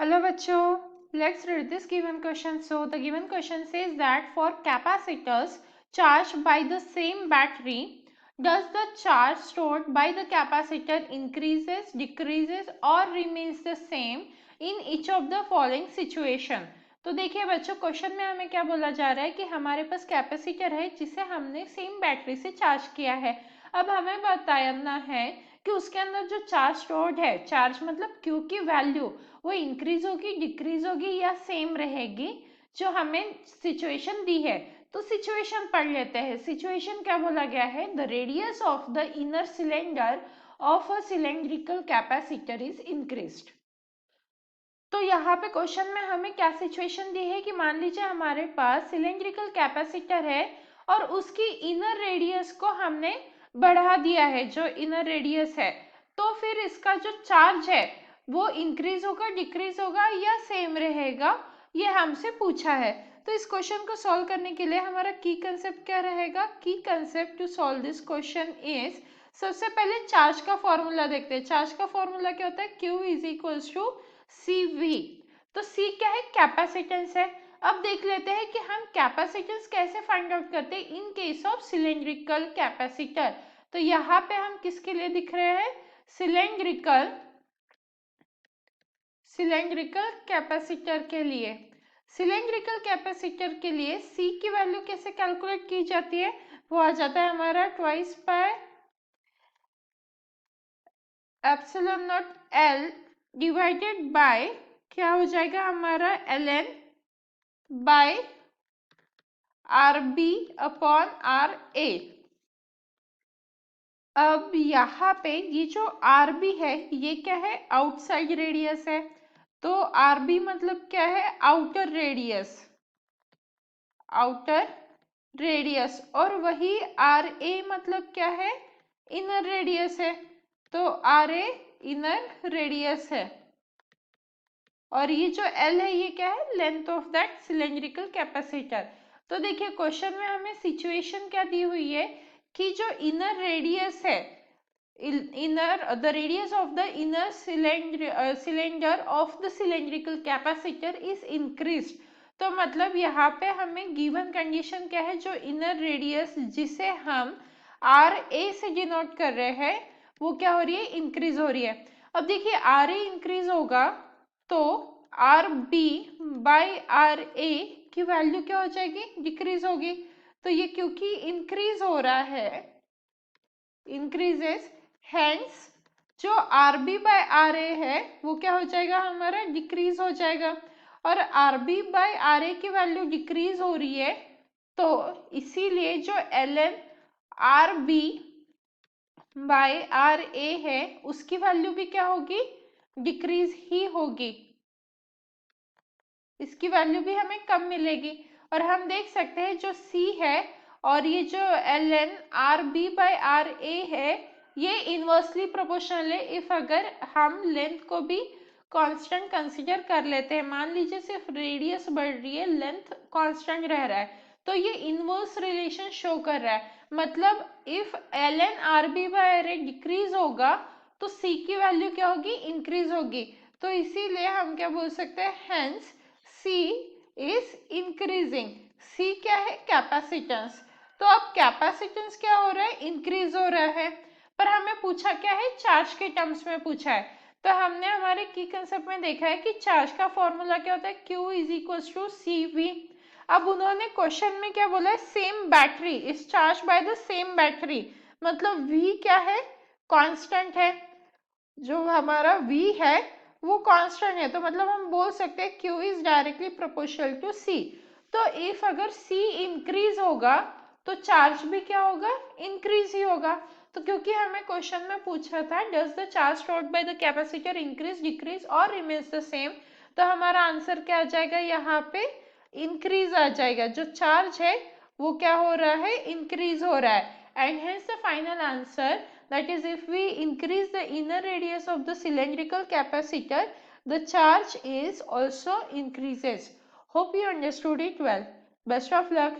Hello bachcho, let's read this given question. So the given question says that for capacitors charged by the same battery, does the charge stored by the capacitor increases, decreases or remains the same in each of the following situation? तो देखिए बच्चों, question में हमें क्या बोला जा रहा है कि हमारे पास कैपेसिटर है जिसे हमने सेम बैटरी से चार्ज किया है। अब हमें बताना है कि उसके अंदर जो चार्ज स्टोर्ड है, चार्ज मतलब क्यू की वैल्यू वो इंक्रीज होगी, डिक्रीज होगी या सेम रहेगी, जो हमें सिचुएशन दी है। तो सिचुएशन पढ़ लेते हैं। सिचुएशन क्या बोला गया है? The radius of the inner cylinder of a cylindrical capacitor is increased. तो यहाँ पे क्वेश्चन में हमें क्या सिचुएशन दी है कि मान लीजिए हमारे पास सिलेंड्रिकल कैपेसिटर है और उसकी इनर रेडियस को हमने बढ़ा दिया है, जो इनर रेडियस है, तो फिर इसका जो चार्ज है वो इंक्रीज होगा, डिक्रीज होगा या सेम रहेगा, ये हमसे पूछा है। तो इस क्वेश्चन को सॉल्व करने के लिए हमारा की कंसेप्ट क्या रहेगा? की concept to solve this question is, सबसे पहले चार्ज का फॉर्मूला देखते हैं। चार्ज का फॉर्मूला क्या होता है? Q is equals to CV। तो C क्या है? कैपेसिटेंस है। अब देख लेते हैं कि हम कैपेसिटेंस कैसे फाइंड आउट करते हैं in case of cylindrical capacitor. तो यहाँ पे हम किसके लिए दिख रहे हैं? सिलेंड्रिकल कैपेसिटर के लिए। सिलेंड्रिकल कैपेसिटर के लिए C की वैल्यू कैसे कैलकुलेट की जाती है? वो आ जाता है हमारा twice pi epsilon naught L divided by, क्या हो जाएगा हमारा, ln by RB upon RA। अब यहाँ पे ये जो RB है ये क्या है? आउटसाइड रेडियस है। तो RB मतलब क्या है? Outer radius, outer radius. और वही RA मतलब क्या है? इनर रेडियस है। तो RA इनर रेडियस है। और ये जो L है ये क्या है? Length of that cylindrical capacitor. तो देखिए क्वेश्चन में हमें सिचुएशन क्या दी हुई है कि जो इनर रेडियस है, the radius of the inner cylinder of the cylindrical capacitor is increased। तो मतलब यहाँ पे हमें गिवन कंडीशन क्या है? जो इनर रेडियस जिसे हम RA से डिनोट कर रहे हैं वो क्या हो रही है? इंक्रीज हो रही है। अब देखिए RA इंक्रीज होगा तो RB बाई RA की वैल्यू क्या हो जाएगी? डिक्रीज होगी। तो ये क्योंकि इंक्रीज हो रहा है, इंक्रीजेस, हेंस जो RB बाय RA है वो क्या हो जाएगा हमारा? डिक्रीज हो जाएगा। और RB बाय RA की वैल्यू डिक्रीज हो रही है तो इसीलिए जो ln RB बाय RA है उसकी वैल्यू भी क्या होगी? डिक्रीज ही होगी, इसकी वैल्यू भी हमें कम मिलेगी। और हम देख सकते हैं जो C है और ये जो ln RB बाय RA है ये इनवर्सली प्रोपोर्शनल है इफ अगर हम लेंथ को भी कांस्टेंट कंसीडर कर लेते हैं। मान लीजिए सिर्फ रेडियस बढ़ रही है, लेंथ कांस्टेंट रह रहा है, तो ये इनवर्स रिलेशन शो कर रहा है। मतलब if ln RB by RA decrease होगा तो C की वैल्यू क्या होगी? इंक्रीज होगी। तो इसीलिए हम क्या बोल सकते हैं? Hence C is increasing. C क्या है? कैपेसिटेंस। तो अब कैपेसिटेंस क्या हो रहा है? इंक्रीज हो रहा है। पर हमें पूछा क्या है? चार्ज के टर्म्स में पूछा है। तो हमने हमारे की कंसेप्ट में देखा है कि चार्ज का फॉर्मूला क्या होता है? Q is equal to CV। अब उन्होंने क्वेश्चन में क्या बोला है? Same battery is charge by the same battery, मतलब V क्या है? कांस्टेंट है। जो हमारा V है वो कांस्टेंट है, तो मतलब हम बोल सकते हैं Q is directly proportional to C। तो इफ अगर C इंक्रीज होगा तो चार्ज भी क्या होगा? इंक्रीज ही होगा। तो क्योंकि हमें क्वेश्चन में पूछा था does the charge stored by the capacitor increase, decrease और रिमेन्स द सेम, तो हमारा आंसर क्या आ जाएगा? यहाँ पे इंक्रीज आ जाएगा। जो चार्ज है वो क्या हो रहा है? इंक्रीज हो रहा है। And hence the final answer, that is if we increase the inner radius of the cylindrical capacitor, the charge is also increases. Hope you understood it well. Best of luck.